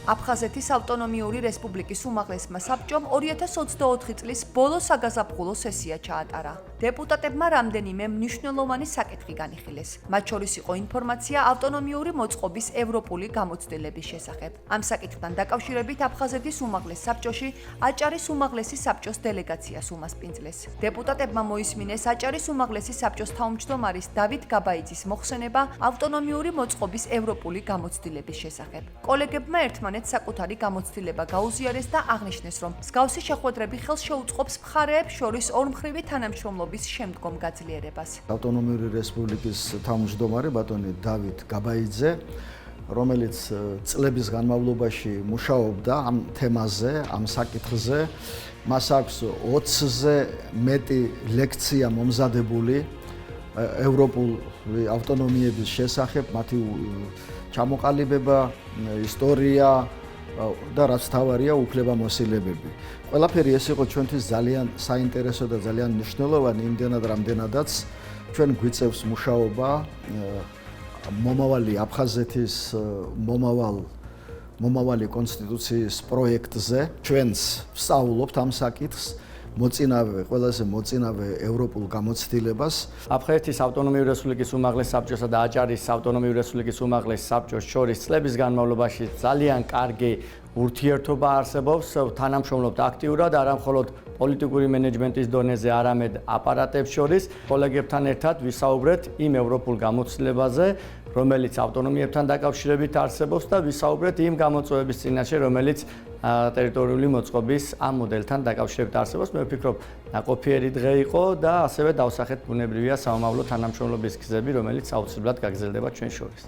აფხაზეთის ავტონომიური რესპუბლიკის უმაღლესმა საბჭომ 2024 წლის ბოლო საგაზაფხულო სესია ჩაატარა. დეპუტატებმა რამდენიმე მნიშვნელოვანი საკითხი განიხილეს. მათ შორის იყო ინფორმაცია ავტონომიური მოწყობის ევროპული გამოცდილების შესახებ. ამ საკითხთან დაკავშირებით აფხაზეთის უმაღლეს საბჭოში აჭარის უმაღლესი საბჭოს დელეგაციას უმასპინძლეს. დეპუტატებმა მოისმინეს აჭარის უმაღლესი საბჭოს თავმჯდომარის დავით გაბაიძის მოხსენება ავტონომიური მოწყობის ევროპული გამოცდილების შესახებ. კოლეგებმა ერთმანეთს საკუთარი გამოცდილება გაუზიარეს და აღნიშნეს, რომ მსგავსი შეხვედრები ხელს შეუწყობს მხარეებს შორის ორმხრივი თანამშრომლობის შემდგომ გაძლიერებას. ავტონომიური რესპუბლიკის თავმჯდომარე ბატონი დავით გაბაიძე, რომელიც წლების განმავლობაში მუშაობდა ამ თემაზე, ამ საკითხზე, მას აქვს 20-ზე მეტი ლექცია მომზადებული ევროპული ავტონომიების შესახებ, მათი ჩამოყალიბება, ისტორია და რაც თავარია უფლებამოსილებები. ყველაფერი ეს იყო ჩვენთვის ძალიან საინტერესო და ძალიან მნიშვნელოვანი იმდენად, რამდენადაც ჩვენ გვიწევს მუშაობა მომავალი აფხაზეთის მომავალი კონსტიტუციის პროექტზე. ჩვენც ვსწავლობთ ამ საკითხს. ყველაზე მოწინავე ევროპულ გამოცდილებას. აფხაზეთის ავტონომიური რესპუბლიკის უმაღლეს საბჭოსა და აჭარის ავტონომიური რესპუბლიკის უმაღლეს საბჭოს შორის წლების განმავლობაში ძალიან კარგი ურთიერთობა არსებობს. თანამშრომლობთ აქტიურად არა მხოლოდ პოლიტიკური მენეჯმენტის დონეზე, არამედ აპარატებს შორის. კოლეგებთან ერთად ვისაუბრეთ იმ ევროპულ გამოცდილებაზე, რომელიც ავტონომიებთან დაკავშირებით არსებობს და ვისაუბრეთ იმ გამოწვევების წინაშე, რომელიც ტერიტორიული მოწყობის ამ მოდელთან დაკავშირებით არსებობს. მე ვფიქრობ, ნაყოფიერი დღე იყო და ასევე დავსახეთ ბუნებრივია სამომავლო თანამშრომლობის გზები, რომელიც აუცილებლად გაგრძელდება ჩვენ შორის.